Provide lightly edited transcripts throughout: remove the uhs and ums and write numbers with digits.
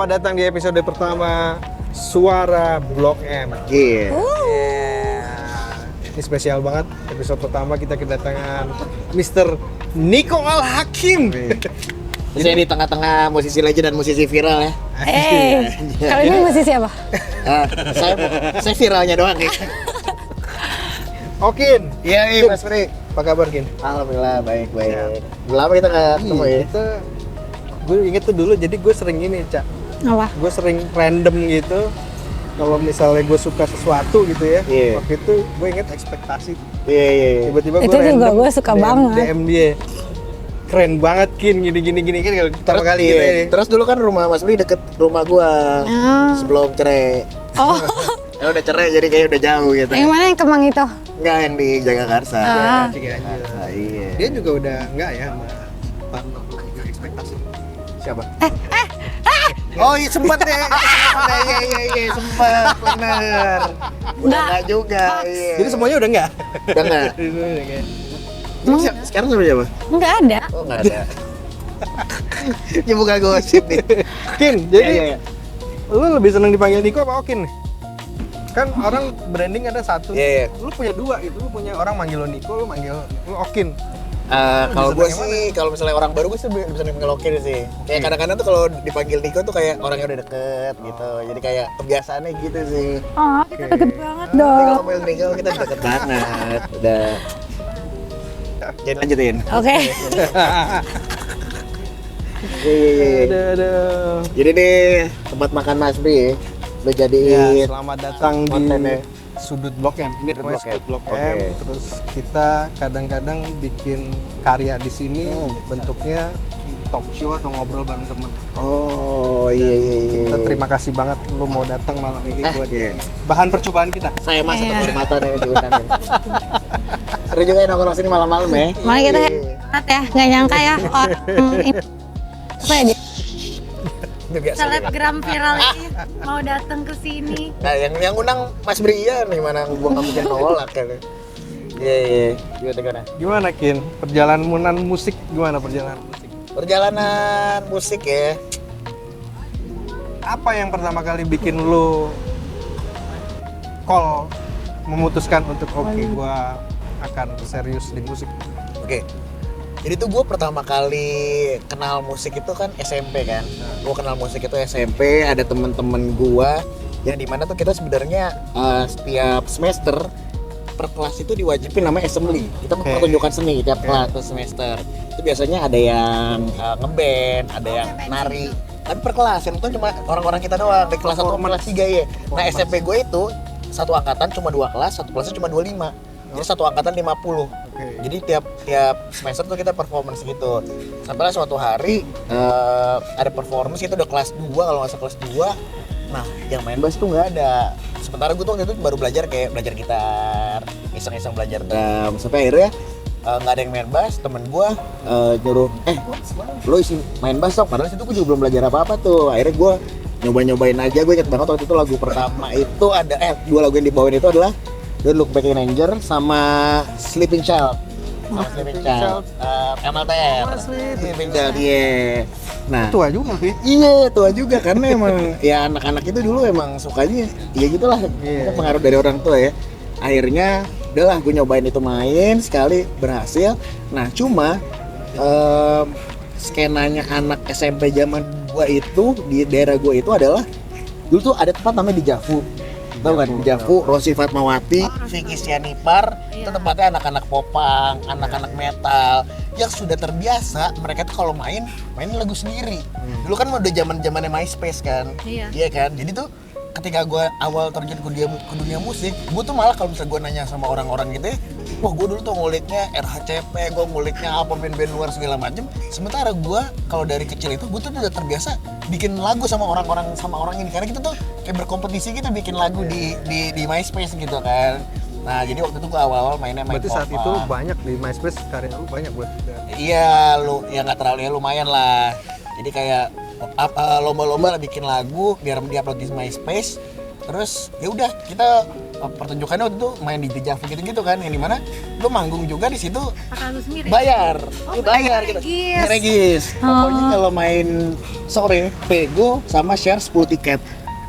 Selamat datang di episode pertama Suara Blok M. Iya. Ini spesial banget. Episode pertama kita kedatangan Mr. Niko Al-Hakim. Saya di tengah-tengah musisi legend dan musisi viral ya. Kalau ini musisi apa? Saya viralnya doang nih. Okin. Iya, Mas Pri. Apa kabar, Kin? Alhamdulillah baik. Udah lama kita nggak ketemu ya. Gue inget tuh dulu, jadi gue sering ini, Cak. Apa? Gue sering random gitu. Kalau misalnya gue suka sesuatu gitu ya, Iya. waktu itu gue inget ekspektasi. Iya. Tiba-tiba Itu gue juga random gue suka banget. DM dia. Keren banget, Kin, gini kan kalau pertama kali gitu ya. Terus dulu kan rumah Mas Pri deket rumah gua sebelum cerai. Oh, Ya udah cerai jadi kayak udah jauh gitu. yang mana yang Kemang itu? Enggak, yang di Jagakarsa. Ciganjur. Ah, iya. Dia juga udah enggak ya sama Parno, enggak ekspektasi. Siapa? Oh iya sempat deh. Iya sempat bener. Udah enggak juga. Iya. Jadi semuanya udah enggak? Udah enggak. Sekarang sama siapa? Enggak ada. Oh enggak ada. Ini bukan gosip nih. Kin, jadi Iya. lu lebih seneng dipanggil Niko apa Okin nih? Kan orang branding ada satu. Iya. Lu punya dua gitu, lu punya orang manggil lu Niko, lu manggil lu Okin. Kalau gue seneng yang sih, kalau misalnya orang baru gue sih bisa dipanggil Okin sih. Kayak kadang-kadang tuh kalau dipanggil Niko tuh kayak orangnya udah deket gitu. Jadi kayak kebiasaannya gitu sih. Oh, kita deket banget Tapi dong. kalau panggil Niko kita deket banget. Udah. Jadi lanjutin. Oke. Iya. Aduh. Jadi deh tempat makan Mas Bri udah Ya, jadi selamat datang di kontennya. Sudut Blok M. Ini Sudut namanya Blok M. Sudut Blok M. Oke. Terus kita kadang-kadang bikin karya di sini bentuknya talk show atau ngobrol bareng temen. Oh iya. Kita terima kasih banget lu mau datang malam ini buat Iya. bahan percobaan kita. Saya masuk Iya. kehormatan ya diundang. Seru juga ya nongkrong sini malam-malam ya. Malah kita Iya. hebat ya, nggak nyangka ya orang ini apa ya dia? Itu biasa. Selebgram viral ini mau datang ke sini. Nah, yang undang Mas Brian nih mana gua nggak mungkin nolak kan. Iya. Gimana? Gimana Kin? Perjalanan musik gimana perjalanan musik? Perjalanan musik ya. Apa yang pertama kali bikin lu call memutuskan untuk oke gua akan serius di musik? Oke. Jadi tuh gue pertama kali kenal musik itu kan SMP kan. Gue kenal musik itu SMP, ada temen-temen gue yang dimana tuh kita sebenarnya setiap semester per kelas itu diwajibin namanya assembly. Itu pertunjukan seni tiap kelas per semester. Itu biasanya ada yang ngeband, ada yang nari. Tapi per kelas yang itu cuma orang-orang kita doang dari kelas 1 sama kelas 3 ya. Nah SMP gue itu satu angkatan cuma 2 kelas, satu kelasnya cuma 25. Jadi satu angkatan 50. Jadi tiap semester tuh kita performance gitu. Sampailah suatu hari ada performance itu udah kelas 2 kalau nggak salah kelas 2. Nah, yang main bass tuh nggak ada. Sementara gue tuh waktu itu baru belajar gitar, iseng-iseng belajar drum. Sampai akhirnya nggak ada yang main bass, temen gue nyuruh, lo isi main bass dong. Padahal situ gue juga belum belajar apa-apa tuh. Akhirnya gue nyobain aja. Gue inget banget waktu itu lagu pertama itu ada dua lagu yang dibawain itu adalah Don't Look Back in Anger sama Sleeping Child. Sleeping Child. MLTR. Sleeping Child, iya. Nah, Tua juga sih. iya, tua juga karena emang ya anak-anak itu dulu emang sukanya ya gitulah. Iya. Pengaruh dari orang tua ya. Akhirnya udahlah gue nyobain itu main sekali berhasil. Nah, cuma skenanya anak SMP zaman gua itu di daerah gua itu adalah dulu tuh ada tempat namanya di Javu. Tahu kan? Javu, Rosi Fatmawati, Vicky Sianipar, itu tempatnya anak-anak popang, anak-anak metal yang sudah terbiasa mereka tuh kalau main lagu sendiri. Dulu kan udah zaman-zamannya MySpace kan. Iya kan? Jadi tuh ketika gue awal terjun ke dunia musik, gue tuh malah kalau misalnya gue nanya sama orang-orang gitu ya, wah gue dulu tuh nguliknya RHCP, gue nguliknya apa band-band luar segala macem. Sementara gue kalau dari kecil itu gue tuh udah terbiasa bikin lagu sama orang-orang ini karena kita tuh kayak berkompetisi gitu bikin lagu di MySpace gitu kan. Nah jadi waktu itu gue awal-awal main Berarti saat pop. itu banyak di MySpace karya lu banyak buat. Iya, ya nggak terlalu ya lumayan lah. Jadi kayak lomba-lomba bikin lagu biar di-upload di MySpace. Terus ya udah kita pertunjukannya waktu itu main di Dejavu gitu-gitu kan, yang dimana lu manggung juga di situ Kakak lu sendiri? bayar, Oh, bayar bayar gitu. regis. Regis. Pokoknya kalau main sore pego sama share 10 tiket.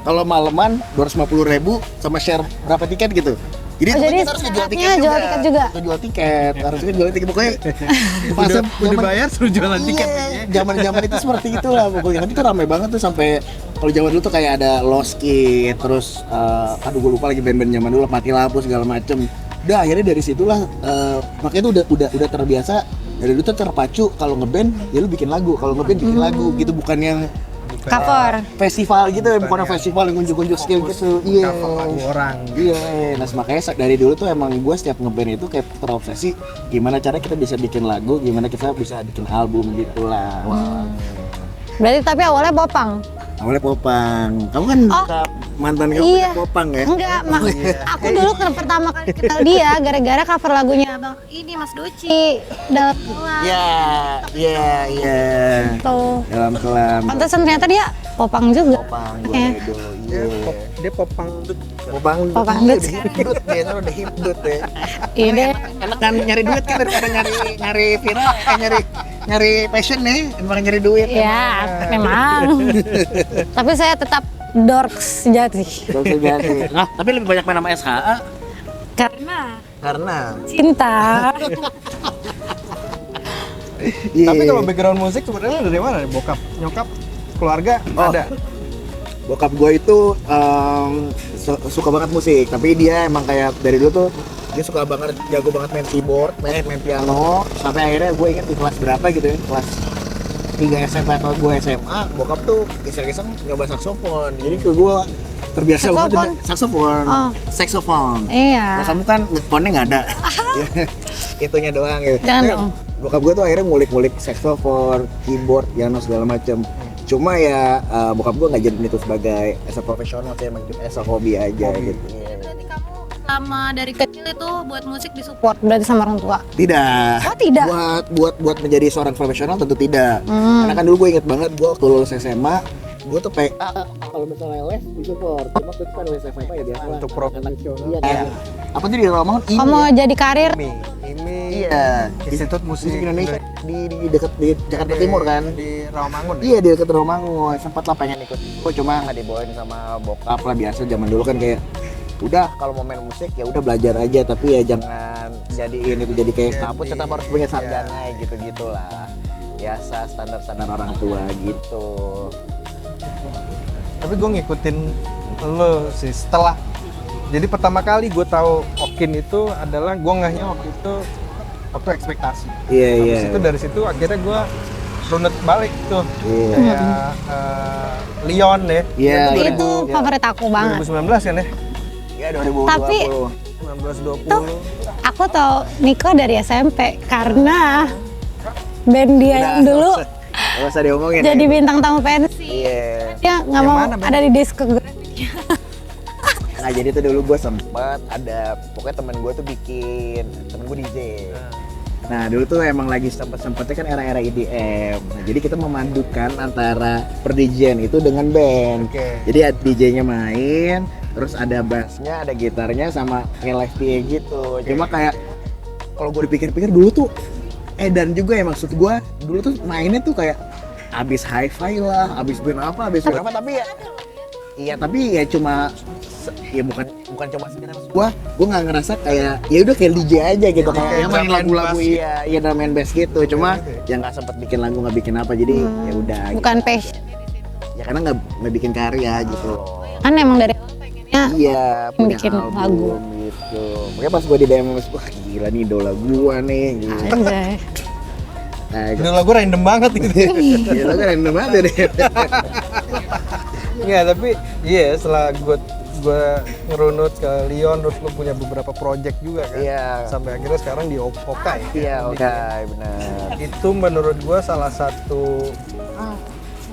Kalau maleman 250.000 sama share berapa tiket gitu. Jadi, Oh, jadi kita harus ngejual sebenarnya tiket jual tiket juga? Jual tiket, harus jual tiket pokoknya. Udah bayar suruh jualan tiket. Zaman-zaman itu seperti itulah pokoknya. Nanti tuh ramai banget tuh sampai kalau zaman dulu tuh kayak ada Lost Kid, terus aduh gue lupa lagi band-band zaman dulu, Mati Lampu segala macem. Udah akhirnya dari situlah makanya tuh udah terbiasa dari dulu tuh terpacu kalau ngeband ya lu bikin lagu, kalau ngeband bikin lagu gitu, bukan yang Cover. festival gitu ya, bukan festival yang unjuk-unjuk skill gitu. Iya. Cover lagu orang. Iya, nah makanya dari dulu tuh emang gue setiap ngeband itu kayak terobsesi gimana cara kita bisa bikin lagu, gimana kita bisa bikin album gitulah. Wah. Berarti tapi awalnya popang. Awalnya popang. Kamu kan mantan kamu Iya. popang ya? Enggak, aku dulu pertama kali kenal dia gara-gara cover lagunya Abang Ini Mas Doci. Ci dalam Iya. tuh. Dalam kelam. Pantesan ternyata dia popang juga. Popang gue Eh. dulu. Dia, Iya. dia popang Popang. Popang Iya, dut udah hipdut ya, udah hipdut ya. Iya deh. Enak kan nyari duit kan daripada nyari viral, nyari passion nih, emang nyari duit. Ya, memang. Tapi saya tetap dorks sejati. Nah, tapi lebih banyak main sama SHA Karena karena cinta. Tapi kalau background musik sebenarnya dari mana? Bokap, nyokap, keluarga ada. bokap gue itu suka banget musik, tapi dia emang kayak dari dulu tuh dia suka banget, jago banget main keyboard, main piano, sampai akhirnya gue inget di kelas berapa gitu ya, kelas 3 SMP atau gue SMA, bokap tuh iseng-iseng nyoba saksofon, jadi ke gue terbiasa banget dengan saksofon, Oh. saksofon. Iya. Nah, kamu kan phone-nya nggak ada, itunya doang gitu. Jangan dong. Bokap gue tuh akhirnya ngulik-ngulik saksofon, keyboard, piano segala macem. Cuma ya bokap gue nggak jadi itu sebagai as a profesional sih, emang as a hobi aja gitu. Berarti kamu sama dari kecil itu buat musik disupport. Support berarti sama orang tua. Tidak. Oh, tidak? Buat menjadi seorang profesional tentu tidak. Karena kan dulu gue inget banget gue waktu lulus SMA, gue tuh kalau misalnya les di support. Cuma itu kan les SMA ya biasa. Untuk profesional. Iya kan. Apa tuh di Rawamangun? Kamu mau jadi karir? Ini Iya. Institut Musik Musik Indonesia di dekat di Jakarta Timur kan. Di Rawamangun. Iya di dekat Rawamangun, sempat lah pengen ikut. Gue cuma nggak dibawain sama bokap lah, biasa zaman dulu kan kayak udah kalau mau main musik ya udah belajar aja, tapi ya jangan jadiin itu jadi kayak kampus, tetap harus punya sarjana gitu gitulah. Biasa standar orang tua gitu. Tapi gue ngikutin lo sih setelah. Jadi pertama kali gue tahu Okin itu adalah gue ngehnya waktu itu waktu ekspektasi. Iya Habis itu dari situ akhirnya gue runut balik tuh. Iya. Kayak Leon ya. Iya. Itu favorit aku banget. 2019 kan ya? Iya 2020. Tapi 1920. aku tau Niko dari SMP karena band dia yang dulu Gak usah diomongin. jadi ya. bintang tamu pensi. Iya. Dia nggak Yang mau mana, Bang? ada di diskografi. Nah jadi tuh dulu gue sempet ada, pokoknya temen gue tuh bikin, temen gue DJ. Nah dulu tuh emang lagi sempet-sempetnya kan era-era EDM. Nah, jadi kita memadukan antara per-DJ-an itu dengan band. Oke. Jadi DJ-nya main, terus ada bassnya, ada gitarnya, sama kayak live PA gitu. Cuma kayak kalau gue dipikir-pikir dulu tuh dan juga ya maksud gue dulu tuh mainnya tuh kayak abis hi-fi lah, abis band apa, tapi ya iya tapi ya cuma ya bukan cuma sekedar gua nggak ngerasa kayak ya udah kayak DJ aja gitu, kayak main lagu-lagu, iya drum and bass gitu, cuma ya nggak sempet bikin lagu, nggak bikin apa, jadi ya udah Bukan gitu. passion. Ya karena nggak bikin karya gitu loh. Kan emang dari awal pengennya Iya, punya bikin album lagu. gitu. Makanya pas gua di DM wah gila nih idola gua nih gitu. Anjay. Nah, Idola gue random banget gitu. gila kan random banget deh. Iya tapi iya setelah gue ngerunut ke Leon, terus lu punya beberapa project juga kan. Iya. Sampai akhirnya sekarang di Okai. Iya, oke, benar. Itu menurut gue salah satu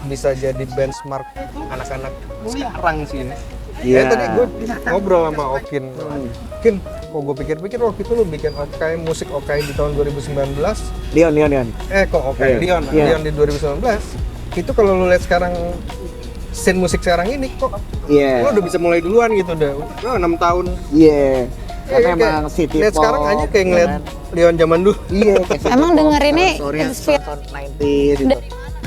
bisa jadi benchmark anak-anak sekarang sih ini. Iya. Ya, tadi gue ngobrol sama Okin. Okin, kok gue pikir-pikir waktu itu lu bikin Okai, musik Okai di tahun 2019. Leon. Kok Okai, Iya. Leon Iya. di 2019. Itu kalau lu lihat sekarang scene musik sekarang ini kok Iya. lo udah bisa mulai duluan gitu udah 6 tahun. Iya. Karena Kayak emang city lihat pop. sekarang aja kayak ngeliat ya kan? Leon zaman dulu. Iya, kayak city Emang pop, dengerinnya sound-soundnya inspirasi sound 90s gitu.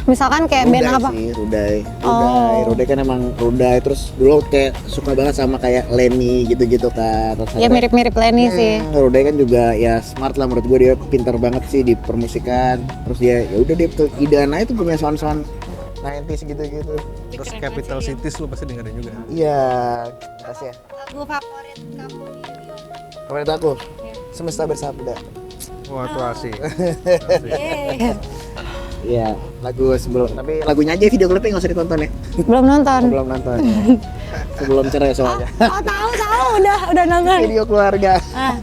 Misalkan kayak band Rudai apa? sih, Rudai. Oh. Rudai kan emang Rudai, terus dulu kayak suka banget sama kayak Lenny gitu-gitu kan. Terus Ya mirip-mirip Lenny sih. Rudai kan juga ya smart lah menurut gue, dia pintar banget sih di permusikan. Terus dia ya udah dia ke Idana itu punya sound-sound 90s gitu-gitu. Terus Capital Cities lo pasti dengerin juga. Iya, kasih ya. Lagu favorit kamu di Rio? Favorit aku, Semesta Bersabda. Wah, itu asik. Iya, lagu sebelum, tapi lagunya aja video klipnya nggak usah ditonton ya. Belum nonton. Belum nonton. Sebelum cerai soalnya. Oh tahu udah nonton. Video keluarga. Ah.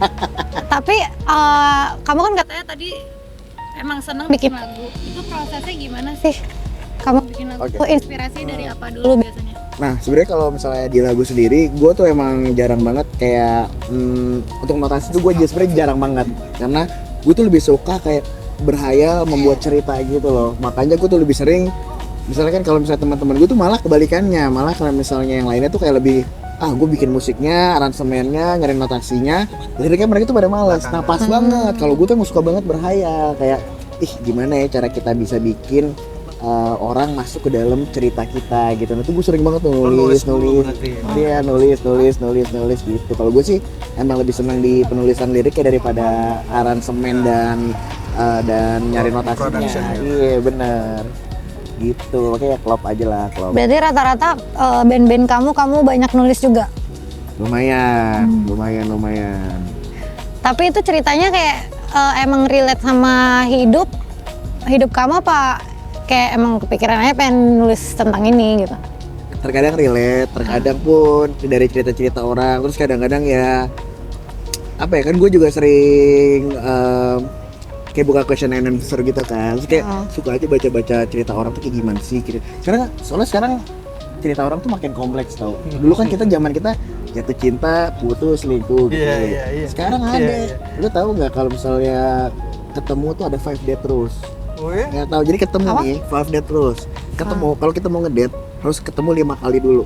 Tapi kamu kan katanya tadi Emang seneng bikin lagu. Itu prosesnya gimana sih? kamu Bikin lagu. Oke. Inspirasi dari apa dulu biasanya? Nah, sebenarnya kalau misalnya di lagu sendiri, gue tuh emang jarang banget kayak untuk notasi tuh gue sebenarnya jarang banget, karena gue tuh lebih suka kayak berhayal membuat cerita gitu loh. Makanya gue tuh lebih sering, misalnya kan kalau misalnya teman-teman gue tuh malah kebalikannya, malah kalau misalnya yang lainnya tuh kayak lebih gue bikin musiknya, aransemennya, nyari notasinya, liriknya mereka tuh pada malas. Nah pas banget, kalau gue tuh emang suka banget berhayal kayak gimana ya cara kita bisa bikin orang masuk ke dalam cerita kita gitu. Nah tuh gue sering banget tuh nulis dia nulis gitu. Kalau gue sih emang lebih senang di penulisan liriknya daripada aransemen dan nyari notasinya. Iya bener gitu, makanya klop aja lah, klop. berarti rata-rata band-band kamu banyak nulis juga. Lumayan. Tapi itu ceritanya kayak emang relate sama hidup kamu apa kayak emang kepikiran aja pengen nulis tentang ini gitu? Terkadang relate, terkadang pun dari cerita-cerita orang, terus kadang-kadang ya apa ya, kan gue juga sering kayak buka question and answer gitu kan, terus kayak suka aja baca-baca cerita orang tuh kayak gimana sih gitu. Soalnya sekarang cerita orang tuh makin kompleks tau. Dulu kan kita jatuh cinta, putus, selingkuh gitu. Iya. Sekarang ada. Lu tahu nggak kalau misalnya ketemu tuh ada 5 date rules? Oh ya? Nggak tahu. Jadi ketemu nih 5 date rules. Ketemu kalau kita mau ngedate harus ketemu 5 kali dulu.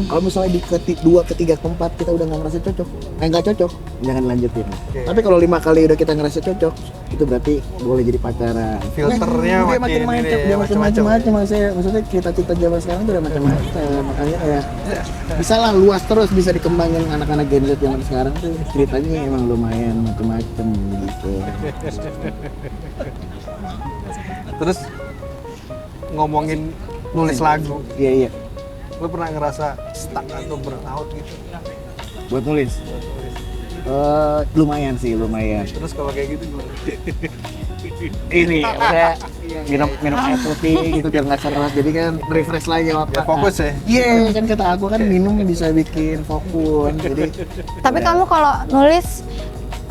Kalau misalnya di kedua, ketiga, keempat kita udah nggak ngerasa cocok, nggak cocok, jangan lanjutin. Tapi kalau 5 kali udah kita ngerasa cocok, itu berarti boleh jadi pacaran. Filternya Dia makin macam-macam, ini, dia macam-macam. macam-macam. Maksudnya cita-cita zaman sekarang tuh udah macam-macam. Makanya kayak bisa lah luas terus, bisa dikembangin anak-anak Gen Z zaman sekarang tuh ceritanya emang lumayan macam-macam gitu. Terus ngomongin nulis lagu, Iya. lo pernah ngerasa stuck atau burnout gitu? Buat nulis. Lumayan sih. Terus kalau kayak gitu gimana? Ini kayak minum air putih gitu biar nggak stres, jadi kan refresh lagi Ya otak. fokus ya? Iya kan kata aku kan minum bisa bikin fokus, jadi Tapi kamu kalau nulis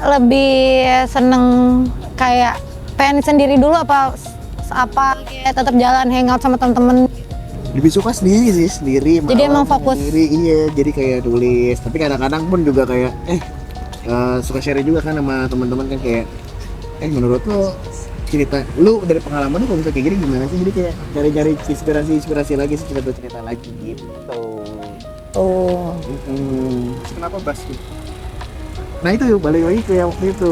lebih seneng kayak pengen sendiri dulu apa kayak tetap jalan hangout sama temen-temen? lebih suka sendiri Jadi emang malam fokus. sendiri. Iya, jadi kayak tulis, tapi kadang-kadang pun juga kayak suka share juga kan sama teman-teman kan, kayak menurut lo cerita lu dari pengalaman lu kalau misalnya kayak gini gimana sih, jadi kayak cari-cari inspirasi lagi, cerita lagi gitu. Oh. Kenapa basket? Nah itu balik lagi ke yang waktu itu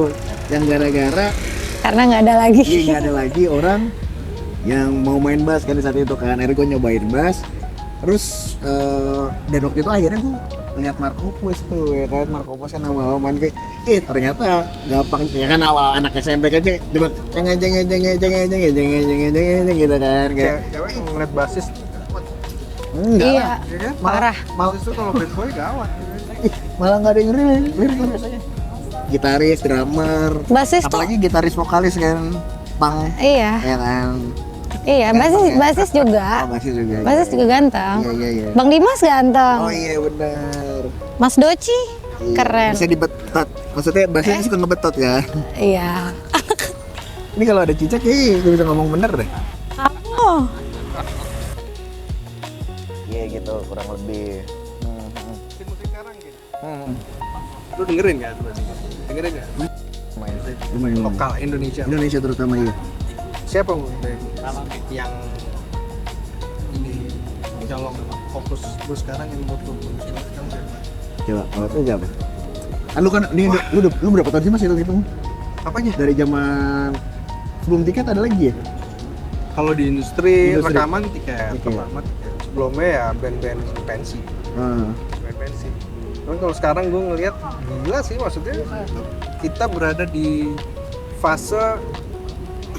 yang gara-gara Karena nggak ada lagi. nggak ada lagi orang yang mau main bass kan di saat itu kan. Akhirnya gue nyobain bass, terus dan waktu itu akhirnya gue lihat Marco Pus tuh ya kan. Marco Pus kan awal main kayak ternyata gampang ya kan, awal anak SMP kan cuma jeng gitu kan kayak Cewek ngeliat basis enggak Iya. lah. ya kan? Parah. Malah itu kalau bad boy gawat. Malah nggak ada yang lirik biasanya. Gitaris, drummer, Basis tuh. apalagi gitaris vokalis kan, punk Iya. ya kan. Iya, basis juga. Basis juga. Basis juga ganteng. Iya. Bang Dimas ganteng. Oh iya benar. Mas Doci keren. Bisa dibetot. Maksudnya bahasanya suka ngebetot ya. Iya. Ini kalau ada cicak gue bisa ngomong bener deh. Oh. Iya gitu kurang lebih. Musik sekarang gitu. Lu dengerin nggak? Dengerin nggak? Lumayan. Lokal Indonesia. Indonesia terutama ya. Siapa yang ini kalau fokus gue sekarang yang butuh fokus gue sekarang siapa? Coba, kalau itu siapa? Kan lu lu berapa tahun sih Mas itu? Apanya? Dari zaman sebelum tiket ada lagi ya? Kalau di industri Industri. rekaman tiket, Tiket. pertama tiket. Sebelumnya ya band-band pensi, band pensi. Tapi kalau sekarang gue ngelihat gila sih, maksudnya kita berada di fase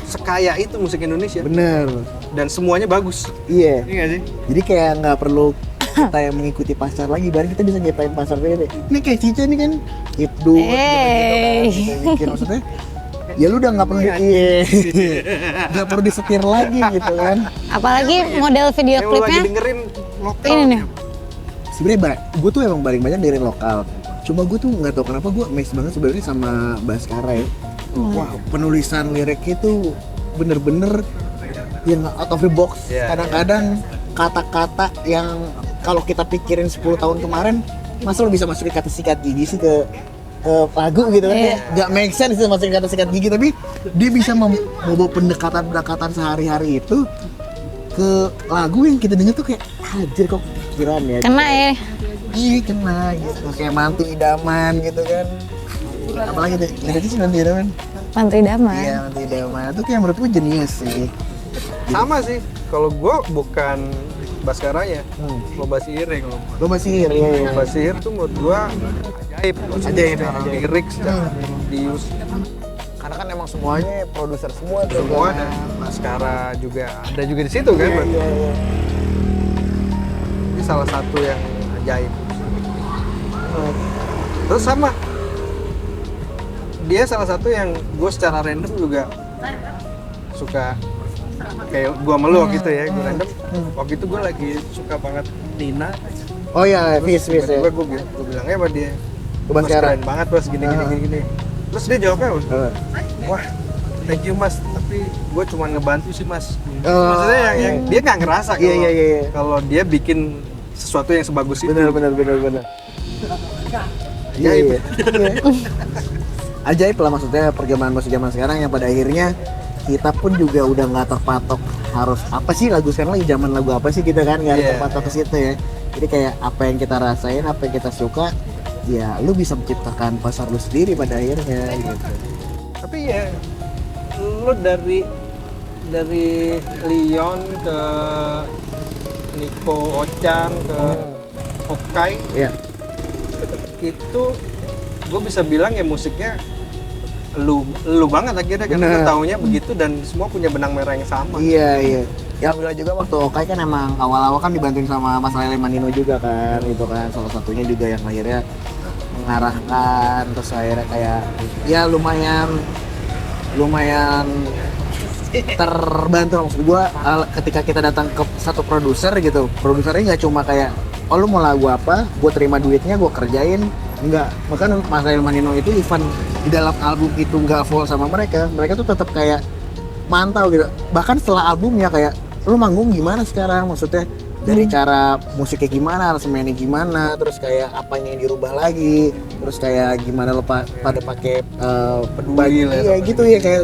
sekaya itu musik Indonesia Bener. dan semuanya bagus. Iya. Iya nggak sih? Jadi kayak nggak perlu kita yang mengikuti pasar lagi, baru kita bisa nyiptain pasar beda. Ini kayak Cica nih kan, hipdu, gitu, maksudnya. Ya lu udah nggak perlu nggak perlu disetir lagi gitu kan. Apalagi model video Yang lu lagi klipnya dengerin lokal. ini nih. Sebenarnya gue tuh emang paling banyak dengerin lokal. Cuma gue tuh nggak tahu kenapa gue amazed banget sebenarnya sama Baskara ya. Wah, penulisan liriknya tuh bener-bener yang out of the box. Iya, Kadang-kadang kata-kata yang kalau kita pikirin 10 tahun kemarin, masa lu bisa masukin kata sikat gigi sih ke lagu gitu kan? Iya. Gak make sense sih masukin kata sikat gigi, tapi dia bisa membawa pendekatan-pendekatan sehari-hari itu ke lagu yang kita denger tuh kayak hajar kok pikiran ya. Kena ya. Iya kena gitu, kayak mantu idaman gitu kan. Apalagi deh, lihat sih mantu idaman. Mantu idaman. Iya mantu idaman, itu kayak menurut gue jenius sih. Sama sih. Kalau gue bukan Baskaranya, Lomba Sihir ya kalau gua. Lo masih iya. Lomba Sihir tuh menurut gue ajaib. Ajaib, Secara ajaib. lirik, secara dius, Karena kan emang semuanya produser semua tuh. semua kan. dan Baskara juga ada juga di situ kan. Iya, iya, iya. Ini salah satu yang ajaib. Terus sama, dia salah satu yang gue secara random juga suka kayak gue sama lu waktu itu ya, gue random waktu itu gue lagi suka banget Nina. Oh iya, Fis ya. Tiba-tiba gue bilangnya sama dia, Bas "Mas, Kara." keren banget Bas, gini. Terus dia jawabnya, wah thank you Mas, tapi gue cuma ngebantu sih Mas. Maksudnya yang dia nggak ngerasa Iya, kalau iya. kalau dia bikin sesuatu yang sebagus itu. Benar. Iya, Iya. Ajaib lah maksudnya perkembangan musik zaman sekarang yang pada akhirnya kita pun juga udah nggak terpatok harus apa sih lagu sekarang lagi zaman lagu apa sih kita kan nggak Iya. terpatok ke situ ya. Jadi kayak apa yang kita rasain, apa yang kita suka, ya lu bisa menciptakan pasar lu sendiri pada akhirnya gitu. Tapi ya lu dari Leon ke Nico Ochan ke Okai Iya. itu gue bisa bilang ya musiknya lu banget akhirnya kan Bener. lu taunya begitu dan semua punya benang merah yang sama. Iya. Ya alhamdulillah juga waktu Okai kan emang awal-awal kan dibantuin sama Mas Lele Manino juga kan, itu kan salah satunya juga yang akhirnya mengarahkan, terus akhirnya kayak ya lumayan terbantu maksud gua ketika kita datang ke satu produser gitu, produsernya nggak cuma kayak oh lu mau lagu apa, gua terima duitnya gua kerjain, enggak. Bahkan Mas Lele Manino itu even di dalam album itu nggak full sama mereka tuh tetap kayak mantau gitu. Bahkan setelah albumnya kayak lu manggung gimana sekarang, maksudnya dari cara musiknya gimana, aransemennya gimana, terus kayak apanya yang dirubah lagi, terus kayak gimana lo pada pakai Peduli lah iya sama gitu ya, kayak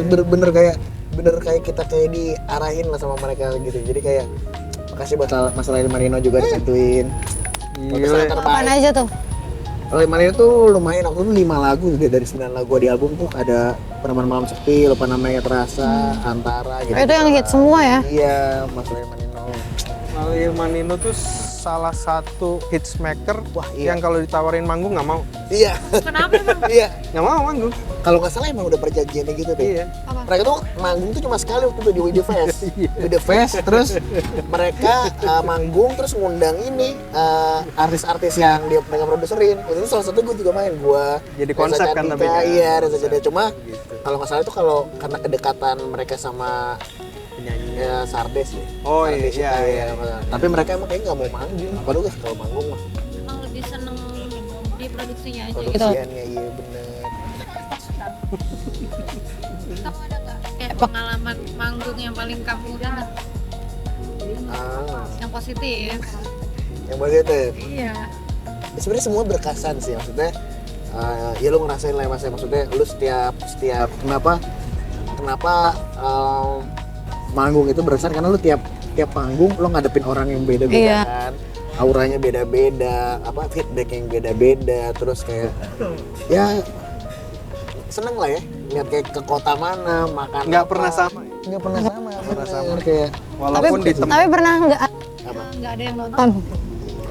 bener kayak kita kayak diarahin lah sama mereka gitu. Jadi kayak makasih buat Mas Lele Marino juga disatuin. Gila. Apaan aja tuh? Lele Marino tuh lumayan, waktu itu 5 lagu dari 9 lagu di album tuh ada Peneman Malam Sepi, Lupa Namanya Terasa, Antara gitu. Itu yang hit semua ya? Iya, Mas Lele Marino. Lele Manino tuh salah satu hitsmaker yang kalau ditawarin manggung nggak mau. Iya. Kenapa emang? Iya. Nggak mau manggung. Kalau nggak salah emang udah perjanjiannya gitu deh. Iya. Mereka tuh manggung tuh cuma sekali waktu itu di With The Fest. With The Fest, terus mereka manggung terus ngundang ini artis-artis yang mereka produserin. Waktu itu salah satu gue juga main, Jadi konsep kan tapi kan? Iya, Reza Candika. Cuma Gitu. kalau nggak salah itu karena kedekatan mereka sama Penyanyi. ya Sardes ya. Oh Sardes iya, itu, iya. Tapi mereka emang kayak nggak mau manggung. Padahal gue kalau manggung mah Emang lebih seneng di produksinya aja gitu. produksiannya iya bener. Kamu ada nggak kayak pengalaman manggung yang paling kamu ingat, yang positif? Yang positif. Iya. Sebenarnya semua berkesan sih, maksudnya ya lu ngerasain lah maksudnya lu setiap kenapa manggung itu berkesan karena lu tiap tiap panggung lo ngadepin orang yang beda-beda Iya. kan, auranya beda-beda, apa feedback yang beda-beda, terus kayak ya seneng lah ya lihat kayak ke kota mana makan Nggak apa. pernah sama. Nggak pernah sama, pernah sama. kayak Walaupun di tempat Tapi pernah nggak apa? nggak ada yang nonton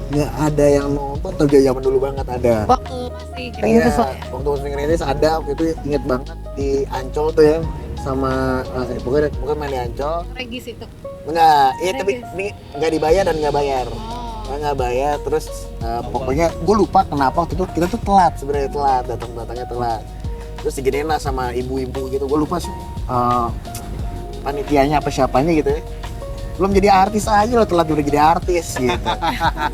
Nggak ada yang nonton, tapi zaman dulu banget ada. waktu masih Rintis lah ya? Waktu musik Rintis ada, waktu itu inget banget di Ancol tuh ya, sama pokoknya main di Ancol. Regis itu. Enggak, iya tapi nggak dibayar dan nggak bayar. Nggak bayar, terus pokoknya gue lupa kenapa waktu itu kita tuh telat sebenarnya, datangnya telat. Terus diginiin lah sama ibu-ibu gitu, gue lupa sih panitianya apa siapanya gitu ya. Belum jadi artis aja lo telat udah jadi artis gitu.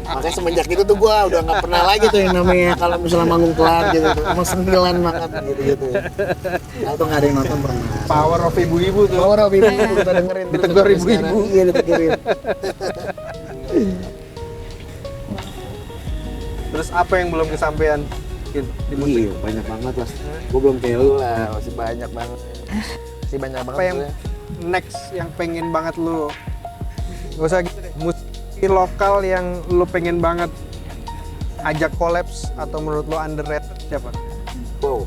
Makanya semenjak itu tuh gue udah nggak pernah lagi tuh yang namanya kalau misalnya manggung telat gitu tuh, emang sendilan banget gitu. Nah itu nggak ada yang nonton pernah. power of ibu-ibu tuh. Power of ibu-ibu kita dengerin terus Ditegur sampai ibu-ibu. sekarang. Iya ditegurin. Terus apa yang belum kesampaian di musik? Iya banyak banget lah. Gue belum kayak lu lah, masih banyak banget. Masih banyak banget. Apa yang sebenarnya. next yang pengen banget lu? Gak usah gitu deh. Musik lokal yang lu pengen banget ajak kolaps atau menurut lu underrated siapa? Wow,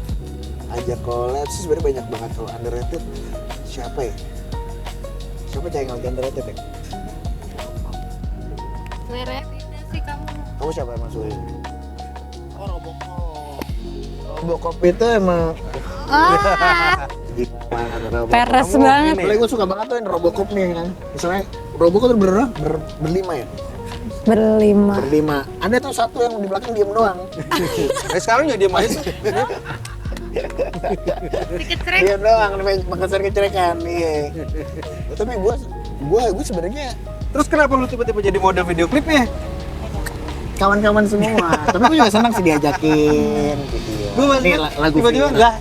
ajak collab sih sebenarnya banyak banget. Kalau underrated siapa ya? Siapa yang lagi underrated ya? Selera beda sih kamu. Kamu siapa yang masuk ini? Oh Robocop. Robocop itu emang Peres Kamu banget. ini. Apalagi gue suka banget tuh yang Robocop nih kan. Misalnya Robocop tuh berlima ya? Berlima. Ada tuh satu yang di belakang diem doang. Sekarang jadi main Sedikit cerek. Diem doang, makan kecerekan. Iya. Tapi gue sebenarnya Terus kenapa lu tiba-tiba jadi model video klipnya? kawan-kawan semua. Tapi gue juga senang sih diajakin gitu ya. Gue masih Nih, lagu tiba-tiba viral. enggak.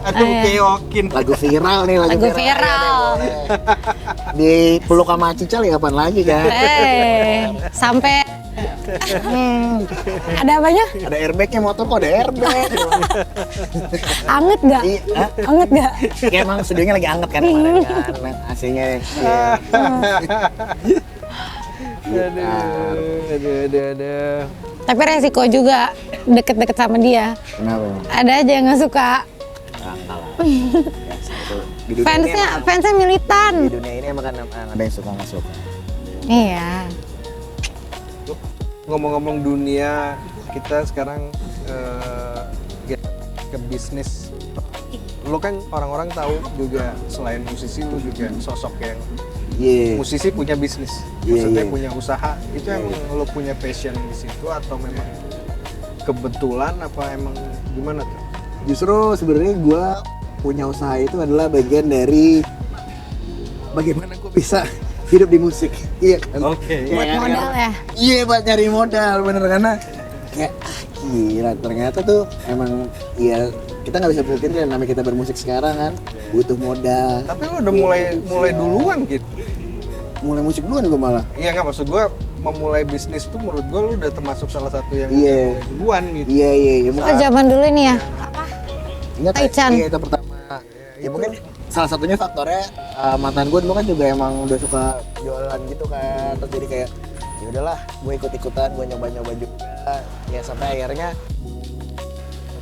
Aduh keokin. Lagu viral nih, Lagu viral. Ya, boleh. Di peluk sama Cical ya kapan lagi kan? Sampai ada apanya? Ada airbagnya motor kok ada airbag. Anget nggak? Iya, hah? Anget nggak? Ya emang studionya lagi anget kan kemarin kan, AC-nya. Iya. Aduh. Tapi resiko juga deket-deket sama dia. Kenapa? Ada aja yang nggak suka. Enggak lah. Biasa itu. Di dunia ini emang- Fansnya militan. di dunia ini emang kan ada yang suka nggak suka. Iya. Ngomong-ngomong dunia, kita sekarang ke bisnis. Lu kan orang-orang tahu juga selain musisi lu juga sosok yang Iya. musisi punya bisnis, Iya, maksudnya iya. punya usaha. Itu yang lu punya passion di situ atau memang kebetulan apa emang gimana tuh? Justru sebenarnya gue punya usaha itu adalah bagian dari bagaimana gue bisa hidup di musik. Iya kan? Oke. Buat modal ya. Iya buat nyari modal bener karena kayak gila ternyata tuh emang ya kita nggak bisa berpikir kan namanya kita bermusik sekarang kan butuh modal. Tapi lu udah mulai duluan gitu. Mulai musik duluan gue malah. Iya nggak, maksud gua memulai bisnis tuh menurut gua lu udah termasuk salah satu yang Iya. mulai duluan gitu. Iya Oh, zaman dulu ini ya. Ingat Taichan. Iya itu pertama. Ya mungkin salah satunya faktornya mantan gue dulu kan juga emang udah suka jualan gitu kan. Terus jadi kayak ya udahlah, gue ikut-ikutan, gue nyoba-nyoba juga. Ya sampai akhirnya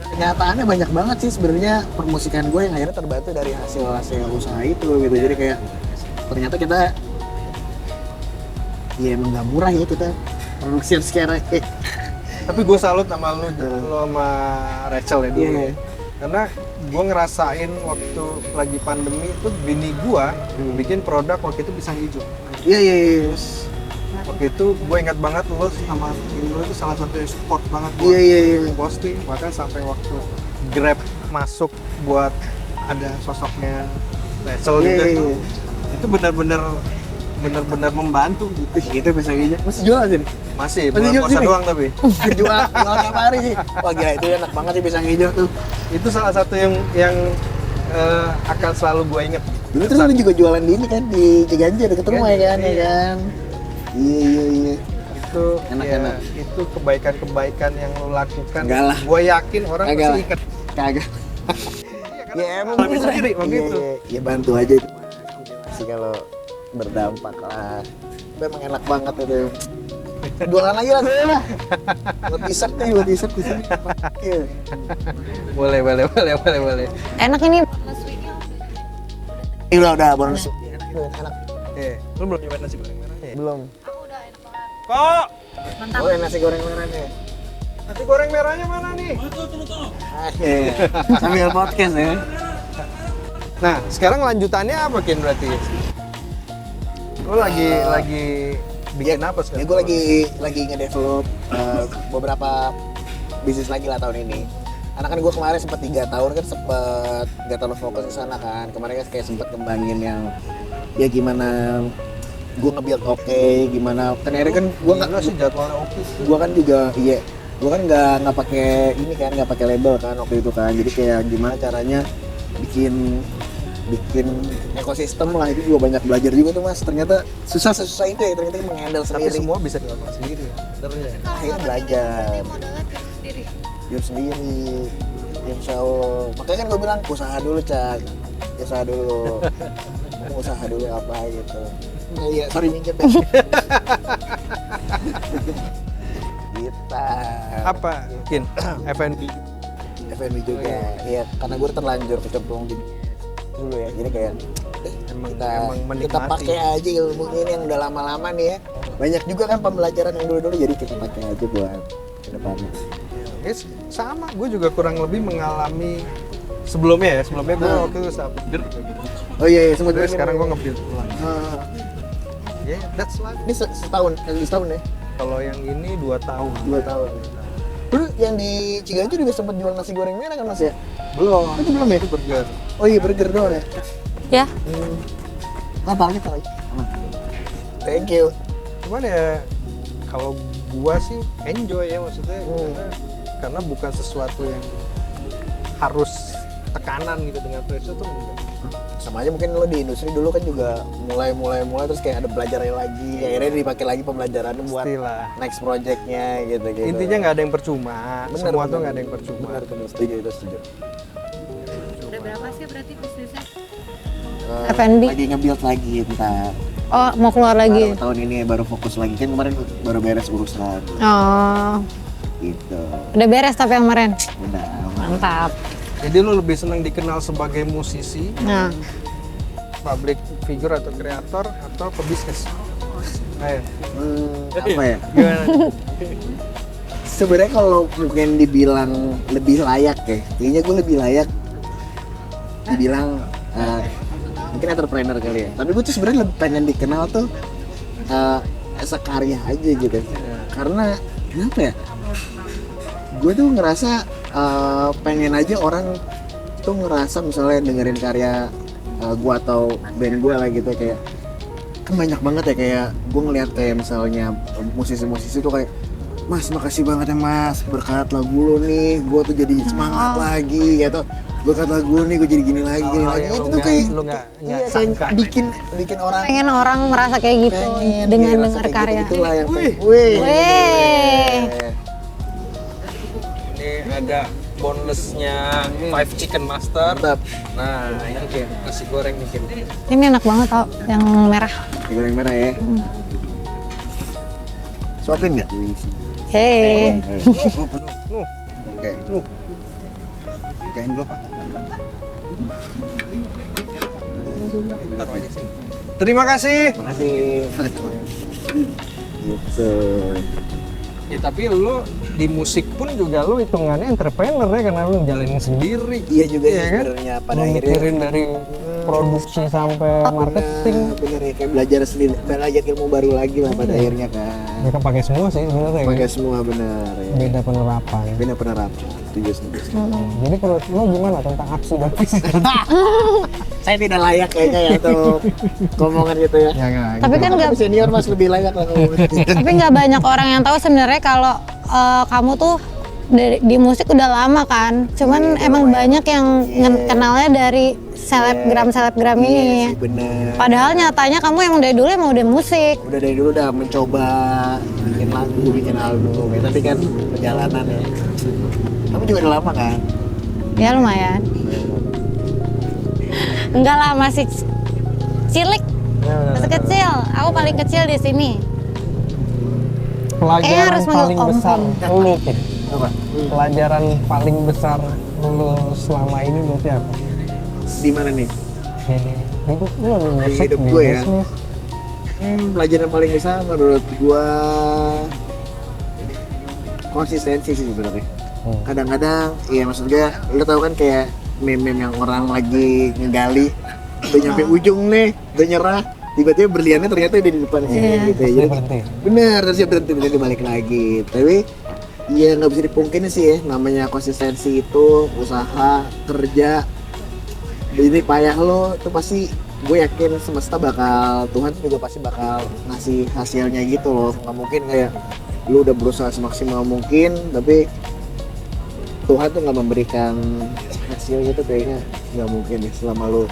kenyataannya banyak banget sih sebenarnya permusikan gue yang akhirnya terbantu dari hasil usaha itu gitu. Jadi kayak ternyata kita ya emang nggak murah ya kita produksi sekarang. Tapi gue salut sama lu sama Rachel ya dulu. Iya. Karena gue ngerasain waktu lagi pandemi itu bini gue bikin produk waktu itu pisang hijau. Iya iya iya. Waktu itu gue ingat banget lu sama bini lu itu salah satu yang support banget Iya buat iya iya. posting. Bahkan sampai waktu Grab masuk buat ada sosoknya Rachel Iya, gitu iya, tuh, iya. itu benar-benar membantu gitu. Itu pisang hijau. Masih jual sih? Masih Masih bulan jual puasa sini? doang tapi. jual tiap hari sih. Wah gila itu enak banget sih pisang hijau tuh. Itu salah satu yang akan selalu gue inget. Dulu terus lu juga jualan di ini kan di Ciganjur deket rumah ya kan, ya kan. Iya. Itu Enak-enak. itu kebaikan-kebaikan yang lo lakukan. Enggak lah. Gue yakin orang Kagak pasti lah. inget. Kagak. Ya emang Alami sendiri waktu itu. Ya bantu aja itu. Sih kalau berdampak lah. SMP emang enak banget itu. Jualan lagi lah saya lah. Buat t-shirt nih, buat t-shirt di sini. Iya. Boleh. Enak ini. Udah bonus. Enak. Lu belum nyobain nasi goreng merahnya ya? Belum. Kok? Mantap. Oh, nasi goreng merahnya. Nasi goreng merahnya mana nih? Sambil podcast ya. Nah, sekarang lanjutannya apa Kin berarti? Lu lagi bikin apa Ya sekarang? gue lagi ngedevelop beberapa bisnis lagi lah tahun ini. Karena kan gue kemarin sempat 3 tahun kan sempat nggak terlalu fokus ke sana kan. Kemarin kan kayak sempat kembangin yang ya gimana gue nge-build oke, gimana kan akhirnya kan gue nggak sih jadwalnya oke sih. gue kan juga gue kan nggak pakai ini kan, nggak pakai label kan waktu itu kan. Jadi kayak gimana caranya bikin ekosistem lah, itu juga banyak belajar juga tuh Mas. Ternyata susah itu ya, ternyata menghandle Tapi sendiri. semua bisa dilakukan sendiri ya. Sebenarnya. Akhirnya belajar. Modalnya tidur sendiri. Jujur sendiri, insya Allah. Makanya kan gue bilang usaha dulu Cak, usaha dulu apa gitu. Oh, iya, sorry minjem deh. Kita Apa Kin? F&B. FNB juga, ya karena gue terlanjur kecemplung di dulu ya, jadi kayak Emang kita menikmati. pakai aja ilmu ini yang udah lama-lama nih ya. Banyak juga kan pembelajaran yang dulu-dulu, jadi kita pakai aja buat kedepannya. Yes, sama, gue juga kurang lebih mengalami sebelumnya gue waktu itu saat builder. Oh iya, sempat Tapi sekarang gue nge-build ulang. Ah, Yeah, that's life. ini setahun ya? Kalau yang ini 2 tahun. 2 tahun. Dulu yang di Ciganjur juga sempat jual nasi goreng merah kan Mas ya? Belum. Itu belum ya? Itu burger. Oh iya, burger doang ya? Ya. Apa kita lagi? Thank you. Cuman ya kalau gua sih enjoy ya maksudnya karena bukan sesuatu yang harus tekanan gitu dengan pressure tuh enggak. Sama aja mungkin lo di industri dulu kan juga mulai terus kayak ada belajarnya lagi, akhirnya dipakai lagi pembelajarannya buat Pastilah. next projectnya gitu. Intinya nggak ada yang percuma. Semua tuh nggak ada yang percuma. Benar, setuju. Udah berapa sih berarti bisnisnya? F&B. Lagi nge-build lagi ntar. Oh, mau keluar lagi. Baru tahun ini baru fokus lagi, kan kemarin baru beres urusan Oh, gitu. udah beres tapi yang kemarin. Udah. Mantap. Jadi lu lebih senang dikenal sebagai musisi, Nah, public figure atau kreator atau pebisnis? Ayo. Apa ya? Gimana? Sebenarnya kalau mungkin dibilang lebih layak ya, kayaknya gue lebih layak dibilang mungkin entrepreneur kali ya. Tapi gue tuh sebenarnya lebih pengen dikenal tuh sekarya aja gitu. Karena kenapa ya? Gue tuh ngerasa pengen aja orang tuh ngerasa misalnya dengerin karya gue atau band gue lah gitu, kayak kan banyak banget ya kayak gue ngeliat kayak misalnya musisi-musisi tuh kayak Mas makasih banget ya Mas, berkat lagu lo nih gue tuh jadi semangat lagi gitu, berkat lagu lo nih gue jadi gini lagi itu tuh kayak lu nggak iya, sangka. kayak bikin orang pengen orang merasa kayak gitu pengen dengan kayak dengar rasa kayak karya. gitu, itulah yang Wih. wih. Ini ada bonelessnya 5 Chicken Master. Mantap. Nah, ini kayak nasi goreng nih Kin. Ini enak banget tau, yang merah. Goreng merah ya. Suapin nggak? Hei. Oke. Kain dulu Pak. Taruh aja sini. Terima kasih. Makasih. Gitu. Ya, tapi lu di musik pun juga lu hitungannya entrepreneur ya, karena lu jalanin sendiri. Iya juga Iya sih kan? sebenarnya pada Lu akhirnya. mikirin dari produksi sampai marketing. Bener ya, kayak belajar ilmu baru lagi lah pada akhirnya kan. Mereka pakai semua sih sebenarnya. Pakai semua benar ya. Beda penerapan. Beda penerapan. Setuju. Jadi kalau lu gimana tentang aksi dan visi? Saya tidak layak kayaknya ya untuk ngomongan gitu ya. Ya enggak. Tapi kan nggak, Senior Mas lebih layak lah ngomongan. tapi nggak banyak orang yang tahu sebenarnya kalau kamu tuh di musik udah lama kan. Cuman emang banyak yang kenalnya dari selebgram ini. Iya sih, bener. Padahal nyatanya kamu emang dari dulu emang udah musik. Udah dari dulu udah mencoba bikin lagu, bikin album ya. Tapi kan perjalanan ya. Kamu juga udah lama kan? Ya lumayan. Enggak lah, masih cilik. Masih kecil, aku paling kecil di sini. Pelajaran harus manggil paling om. besar lu Kit. Apa? Pelajaran paling besar lu selama ini berarti apa? Di mana nih? Hidup lu di musik, Hidup di gue ya? bisnis. Pelajaran paling besar menurut gua konsistensi sih sebenarnya. Kadang-kadang, iya maksud gue, lu tau kan kayak meme-meme yang orang lagi ngegali, udah nyampe ujung nih, udah nyerah, tiba-tiba berliannya ternyata di depan sini gitu ya. Jadi, Berhenti. bener, terus dia berhenti, berhenti balik lagi. Tapi, ya nggak bisa dipungkini sih ya, namanya konsistensi itu, usaha, kerja, ini payah lo, itu pasti gue yakin semesta bakal, Tuhan juga pasti bakal ngasih hasilnya gitu loh. Nggak mungkin kayak lu udah berusaha semaksimal mungkin, tapi Tuhan tuh nggak memberikan hasil gitu, kayaknya nggak mungkin ya selama lu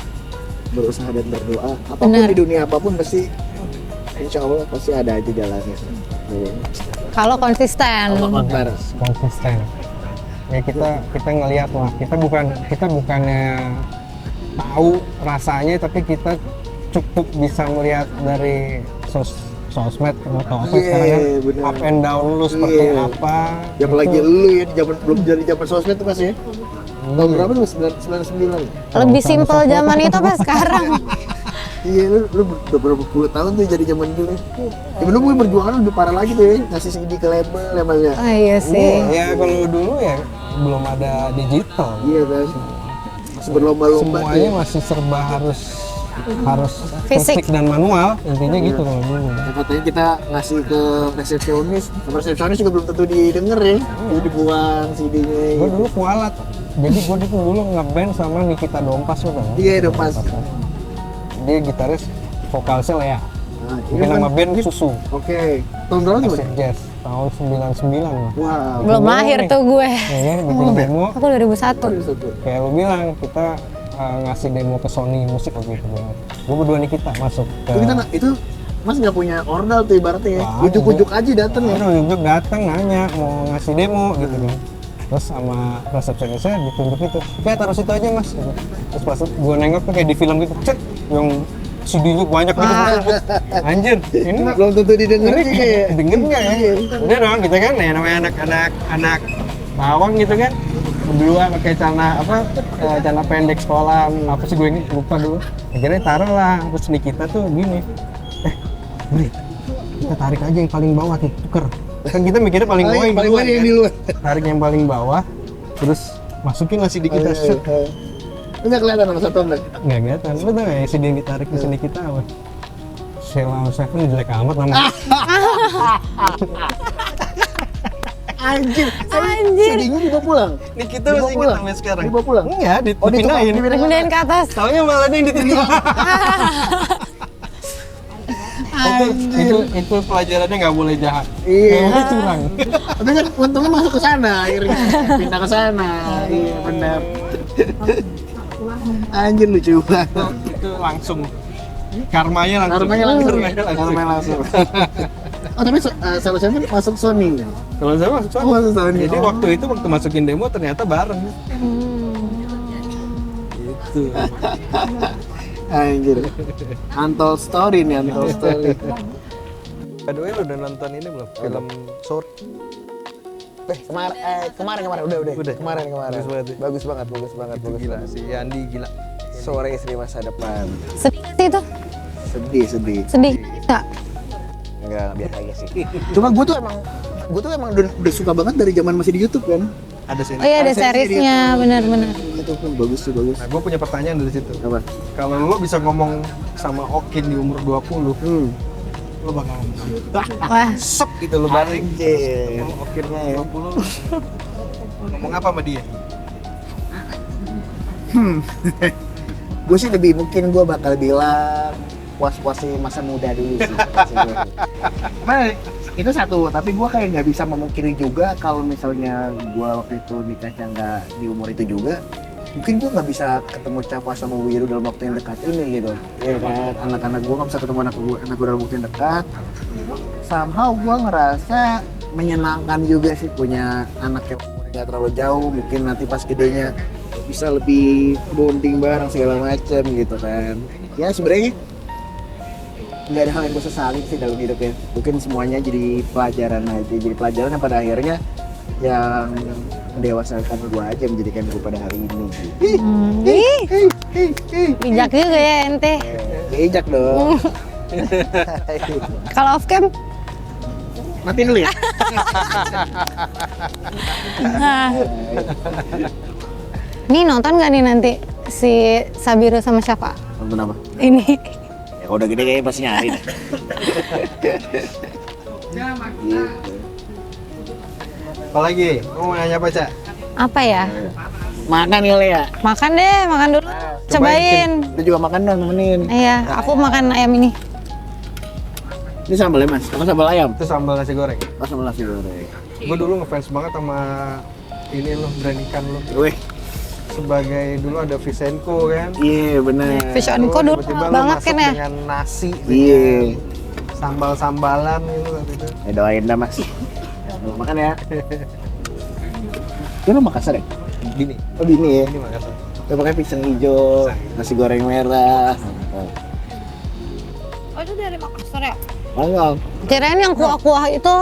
berusaha dan berdoa. Apapun Benar. di dunia apapun pasti, insya Allah pasti ada aja jalannya. Kalau konsisten. Allah Akbar. Konsisten. Ya kita ngelihat lah, kita bukannya tahu rasanya, tapi kita cukup bisa melihat dari sosmed atau apa Iya, sekarang kan, benar. up and down lu seperti Iya. apa. Yang lagi Itu lu ya di zaman belum jadi zaman sosmed tuh masih ya. Tahun berapa tuh? 99. Lebih simpel zaman itu apa sekarang? Iya, lu udah berapa puluh tahun tuh jadi zaman dulu. Zaman dulu gue berjuangan lebih parah lagi tuh ya, ngasih CD ke label-labelnya. Oh iya sih. ya kalau dulu ya belum ada digital. Iya kan. Masih berlomba-lomba. Semuanya masih serba harus Fisik. fisik dan manual, intinya gitu kalau dulu. Ya, katanya kita ngasih ke resepsionis juga belum tentu didengar ya. Jadi dibuang CD-nya. Gue dulu kualat, jadi gue dulu ngeband sama Nikita Dompas tuh kan. Iya, Dompas. Dia gitaris, vokalisnya Lea. Nah, Bikin nama band Susu, Oke. Tahun berapa tuh? Acid Jazz, tahun 99 lah. Wow. Belum lahir tuh gue. Ya kan, bikin demo, Aku 2001. kayak lu bilang, kita ngasih demo ke Sony Musik waktu itu banget. Gue berdua Nikita masuk ke... Itu Mas nggak punya ordal tuh ibaratnya ya. Wah, Ujuk-ujuk aja dateng ya. Aduh, ujuk datang nanya mau ngasih demo gitu kan. Terus sama resepsionisnya ditunjuk gitu, kayak taruh situ aja mas gitu. Terus pas gue nengok tuh kayak di film gitu, cek yang CD-nya banyak gitu. Anjir, ini Belum tentu didengar ini juga ya. denger nggak ya? Udah dong, kita kan ya namanya anak bawang gitu kan, berdua pakai celana pendek sekolah, apa sih gue ini lupa dulu. Akhirnya taruh lah, terus Nikita tuh gini, Bri, kita tarik aja yang paling bawah tuh, tuker. Kan kita mikirnya paling bawah yang paling duluan, yang kan? di luar. Tarik yang paling bawah, terus masukin lah CD kita, set. Lu nggak kelihatan sama satu enggak? Nggak kelihatan, lu tau nggak ya CD yang ditarik ke sini kita apa? Sheila Seven jelek amat namanya. Anjir. Anjir. CD-nya dibawa pulang. Ini kita Dibawa masih ingat pulang? sampai sekarang. Dibawa pulang? Enggak, Oh, dipindahin. Kemudian ke atas. Taunya malah ada yang diterima. itu pelajarannya nggak boleh jahat. Iya. Nggak boleh curang. Tapi kan untungnya masuk ke sana akhirnya. Pindah ke sana. Iya, benar. Anjir lucu banget. Itu langsung karmanya langsung. Karmanya langsung. Oh, tapi seharusnya kan masuk Sony. Kalau saya masuk Oh, masuk Sony. Jadi waktu itu waktu masukin demo ternyata bareng. Gitu. Anjir. Untold story nih, untold story. By the way, lu udah nonton ini belum? Film Short? Kemarin udah. Udah? Kemarin. Bagus banget ya? Bagus banget. Gila, si Yandi gila. Sore istri masa depan. Sedih nggak sih itu? Sedih. Sedih nggak? Enggak, biasa aja sih. Cuma gue tuh emang udah suka banget dari zaman masih di YouTube kan. Ada sini. Oh iya ada Ada seriesnya seriesnya, benar-benar. Itu pun bagus. Nah, gue punya pertanyaan dari situ. Apa? Kalau lo bisa ngomong sama Okin di umur 20, lo bakal ngomong apa? Wah, Sep gitu lo balik. Anjir. Ketemu Okin Ya. 20, ngomong apa sama dia? Gue sih lebih mungkin gue bakal bilang puas-puasin masa muda dulu sih. Nah, itu satu, tapi gue kayak nggak bisa memungkiri juga kalau misalnya gue waktu itu nikahnya nggak di umur itu juga, mungkin gue nggak bisa ketemu Capa sama Wiru dalam waktu yang dekat ini gitu. Ya kan, anak-anak gue nggak bisa ketemu anak gue dalam waktu yang dekat. Somehow gue ngerasa menyenangkan juga sih punya anak yang umurnya nggak terlalu jauh, mungkin nanti pas gedenya bisa lebih bonding bareng segala macam gitu kan. Ya sebenarnya nggak ada hal yang gue sesalin sih dalam hidup ya. Mungkin semuanya jadi pelajaran aja, jadi pelajaran yang pada akhirnya yang mendewasakan gue aja, menjadikan gue pada hari ini. Bijak juga ya ente. Bijak dong. Kalau off cam, Matiin dulu ya. nah. Nih nonton nggak nih nanti si Sabiru sama Syafa? Nonton apa? Ini. Ya kalau udah gede kayaknya pasti nyari deh. Gitu. Apalagi? Kamu mau nanya apa, Cak? Apa ya? Makan kali ya? Makan deh, makan dulu. Cobain. Lu juga makan dong, temenin. Iya, aku makan ayam ini. Ini sambalnya mas, apa sambal ayam? Itu sambal nasi goreng. Oh sambal nasi goreng. Gue dulu ngefans banget sama ini lo, brand ikan lo. Wih, Sebagai dulu ada Visenko kan. iya bener. Fish on co dulu Tiba-tiba lo banget masuk kan ya. dengan nasi, Iya. dengan sambal-sambalan gitu waktu itu. Ya doain dah mas. Lu makan ya. Lu Makassar ya? Gini, Oh gini ya? ini Makassar. Lu pakai pisang hijau, nasi goreng merah. Oh itu dari Makassar ya? Mantap. Kirain yang kuah-kuah itu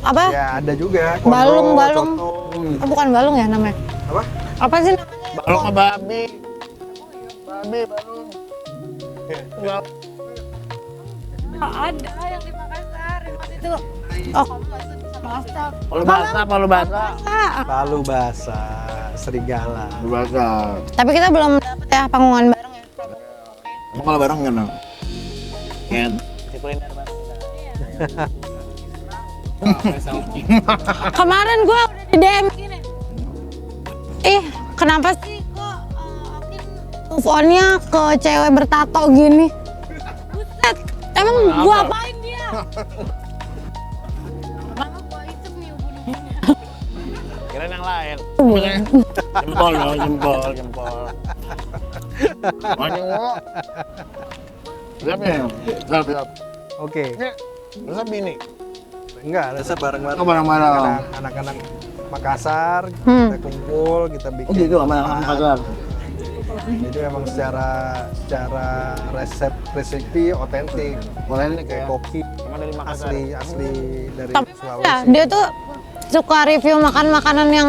apa? Ya ada juga. Balung, kondro, balung. coto. Oh, bukan balung ya namanya? Apa? Apa sih namanya? Balung sama babi. Babi, balung. Enggak. Ada yang di Makassar yang waktu itu. Oh, Kamu nggak itu bisa masak. Palu basah, palu basah. Palu basah, serigala. Palu basah. tapi kita belum dapet ya panggungan bareng ya. Emang kalau bareng kan? Kan. Kuliner bareng. Kemarin gua udah di DM gini. Ih, kenapa sih kok Okin move on-nya ke cewek bertato gini? Buset, emang gua apain dia? Mama gua itu nih ubun-ubunnya. Kirain yang lain. Jempol dong, jempol, jempol. Maju. Siap ya? Siap, siap. Oke. Resep bini. Enggak, resep bareng-bareng. Oh, bareng-bareng. Anak-anak Makassar, Hmm. kita kumpul, kita bikin. Oh gitu, sama tempat. Makassar. Jadi memang secara resepi otentik. Boleh nih Kayak kayak kopi sama dari Makassar. asli dari Tapi ya, Sulawesi. dia tuh suka review makan makanan yang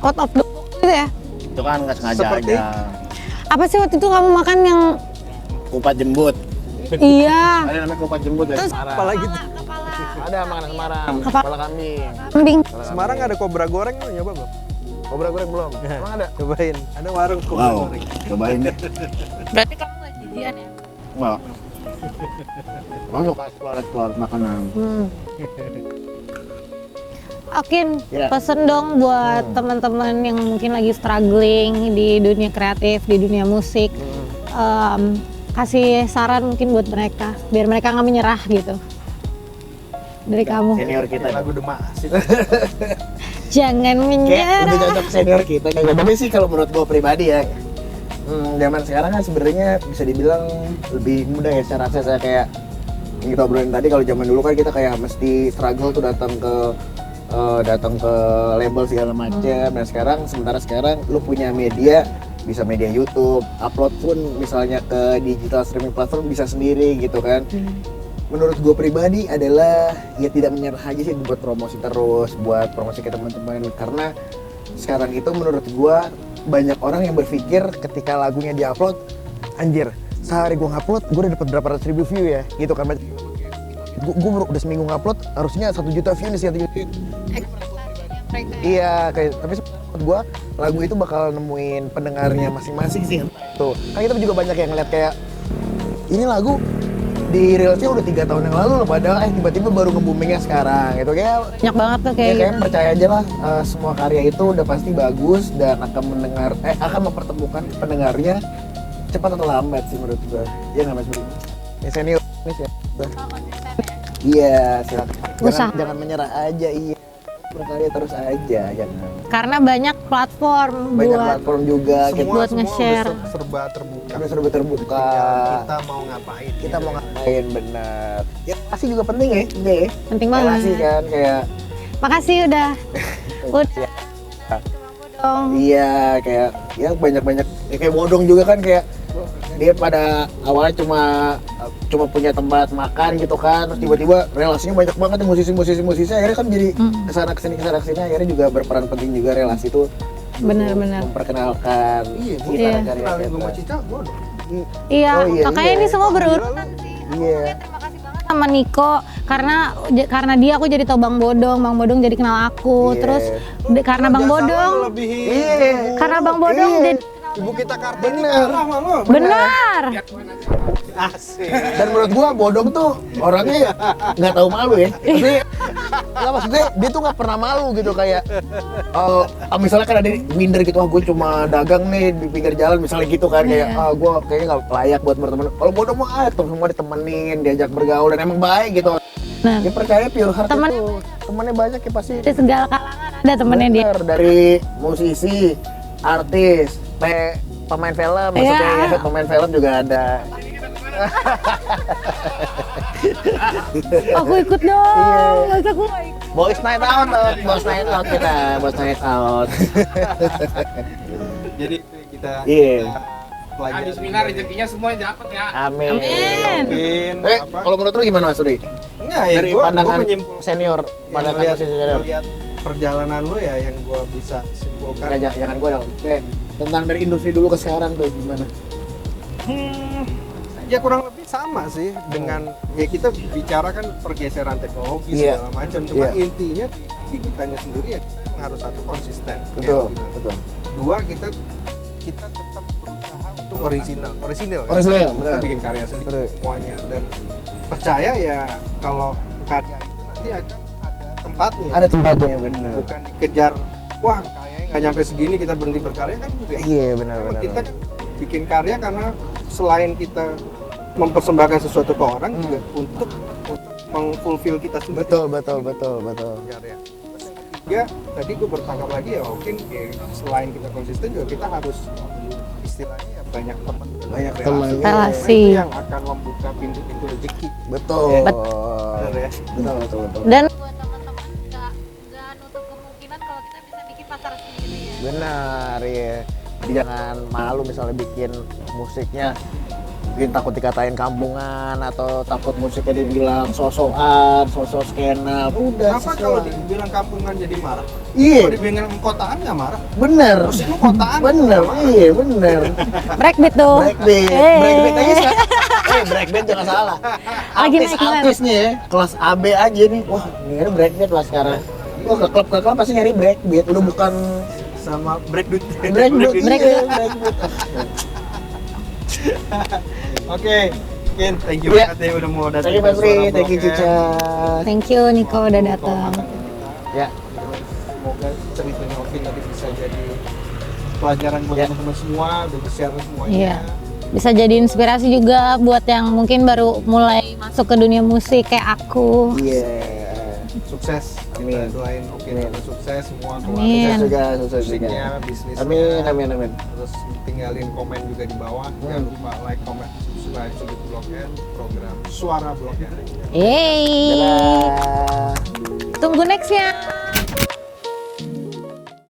out of the box gitu ya. Itu kan nggak sengaja Seperti? aja. Apa sih waktu itu kamu makan yang Kupat jembut. iya Ada namanya kupat jembut ya. Terus Semarang. Apalagi Ada makanan Semarang. Apa? Kepala kambing. kambing? Semarang ada kobra goreng, lo nyoba belum? Kobra goreng belum? Emang ada? Cobain. Ada warung kobra Wow, goreng. cobain deh. Berarti kamu nggak jadian ya? Enggak. Masuk explore makanan. Okin, Ya. pesen dong buat teman-teman yang mungkin lagi struggling di dunia kreatif, di dunia musik. Kasih saran mungkin buat mereka, biar mereka nggak menyerah gitu. Dari kamu. Senior kita. Lagu Demak sih. Jangan Kayak udah menyerah. cocok senior kita. Kayak tapi sih kalau menurut gue pribadi ya, zaman sekarang kan sebenarnya bisa dibilang lebih mudah ya secara akses ya, kayak yang kita obrolin tadi. Kalau zaman dulu kan kita kayak mesti struggle tuh datang ke label segala macam. Dan sementara sekarang lu punya media, bisa media YouTube, upload pun misalnya ke digital streaming platform bisa sendiri gitu kan. Menurut gue pribadi adalah ya tidak menyerah aja sih buat promosi terus, buat promosi ke teman-teman, karena sekarang itu menurut gue banyak orang yang berpikir ketika lagunya diupload, anjir sehari gue ngupload gue udah dapat berapa ratus ribu view ya gitu kan. Gue udah seminggu ngupload harusnya 1 juta view nih, 1 juta view. Iya, kayak tapi menurut gua lagu itu bakal nemuin pendengarnya masing-masing sih. Tuh, kan kita juga banyak yang ngeliat kayak ini lagu di reelsnya udah 3 tahun yang lalu loh, padahal tiba-tiba baru nge-boomingnya sekarang gitu. Kayak Banyak banget tuh ya kayak kayak gitu. percaya aja lah, semua karya itu udah pasti bagus dan akan mempertemukan pendengarnya cepat atau lambat sih menurut gua. Iya nggak Mas Bro? Ya senior nih ya. Iya, silakan. Usaha. Jangan menyerah aja, iya. Berkarya terus aja, jangan. Karena banyak platform Banyak buat platform juga, buat nge-share. udah serba terbuka. kita serba terbuka. Tinggal kita mau ngapain. Kita mau ngapain bener. Ya pasti juga penting ya, ya. penting banget. Relasi kan kayak Makasih udah ya, dong. iya kayak ya banyak-banyak ya, kayak bodong juga kan kayak dia pada awalnya cuma punya tempat makan gitu kan, terus tiba-tiba relasinya banyak banget nih musisi akhirnya kan jadi kesana kesini akhirnya juga berperan penting juga relasi itu Benar-benar. memperkenalkan Iya, kita Iya. karya kenalin gue sama kita. Cica, gue dong. Iya, Oh, iya, makanya iya. ini semua berurutan sih. Iya. Terima kasih banget sama Niko karena dia aku jadi tahu Bang Bodong jadi kenal aku. Iya. Terus karena Bang Jasa lo Bodong, melebihi Iya. karena Bang Bodong Iya. jadi Ibu kita Kartini Bener. kalah sama lo. benar. Asik. Dan menurut gua Bodong tuh orangnya nggak tahu malu ya. Maksudnya dia tuh nggak pernah malu gitu kayak misalnya kan ada minder gitu, gue cuma dagang nih di pinggir jalan misalnya gitu kan kayak gue kayaknya nggak layak buat berteman. Kalau Bodong mah semua ditemenin, diajak bergaul dan emang baik gitu. Nah, Dia percaya pure heart Temennya itu. Temennya banyak ya pasti. dari segala kalangan ada temennya dia. Bener, dari musisi, artis, pemain film, maksudnya Iya. ya, pemain film juga ada. Aku ikut dong. Iya. Masa aku nggak ikut? Boys night out, boys night out kita, boys night out. Jadi kita Iya. pelajari. Bismillah rezekinya semua dapat ya. Amin. Amin. Mungkin Kalau menurut lu gimana Mas Rudi? Enggak ya, Dari gua pandangan menyimpulkan senior, pandangan ngeliat- musisi senior. ngeliat perjalanan lu ya yang gua bisa simpulkan. Jangan gua dong. Oke, tentang dari industri dulu ke sekarang tuh gimana? Ya kurang lebih sama sih dengan ya kita bicara kan pergeseran teknologi Iya. segala macam. Cuma Iya. intinya di kitanya sendiri ya kita harus satu konsisten. Betul, Ya, gitu. betul. Dua kita tetap berusaha untuk orisinal kan? Orisinal, Kita benar. bikin karya sendiri Betul. semuanya dan percaya ya kalau karya itu nanti akan ada tempatnya. Ada tempatnya benar. Bukan dikejar, wah kayaknya nggak nyampe segini kita berhenti berkarya kan juga. Iya benar Emang benar. kita kan bikin karya karena selain kita mempersembahkan sesuatu ke orang juga untuk mengfulfill kita sendiri. Betul. Karya. Terus yang ketiga, tadi gue bertangkap lagi ya mungkin ya, selain kita konsisten juga kita harus istilahnya ya banyak teman, Banyak relasi. teman. Relasi. Itu yang akan membuka pintu-pintu rezeki. Betul. Benar ya. Betul. Dan Buat teman-teman nggak nutup kemungkinan kalau kita bisa bikin pasar sendiri ya. Benar, ya. Jadi jangan malu misalnya bikin musiknya mungkin takut dikatain kampungan atau takut musiknya dibilang sosokan, sosok skena. Udah Kenapa sesuai. kalau dibilang kampungan jadi marah? Iya, Kalau dibilang kotaan nggak marah? bener. Musik lu kotaan. Bener, iya bener. breakbeat tuh. Breakbeat aja sih. Breakbeat jangan salah. Lagi naik banget. Artisnya ya, kelas AB aja nih. Wah, ini breakbeat lah sekarang. Wah, ke klub pasti nyari breakbeat. Udah bukan Sama breakbeat. breakbeat. Breakbeat. Breakbeat. Oke, Ken, thank you Iya. banget ya udah mau datang. Thank you ke Mas Ri, Suara thank you Blok M. Cica. Thank you Niko udah datang. Ya, Semoga ceritanya Okin tadi bisa jadi pelajaran buat Ya. teman-teman semua, udah share semuanya. Iya. Bisa jadi inspirasi juga buat yang mungkin baru mulai masuk ke dunia musik kayak aku. iya. Sukses. Amin. Kita doain Okin Amin. juga sukses semua Amin. Sukses juga. musiknya, bisnisnya. Amin. Terus tinggalin komen juga di bawah. Jangan lupa like, comment, subscribe Sudut Blok M, program Suara Blok M. Yeay. Dadah. Tunggu next ya.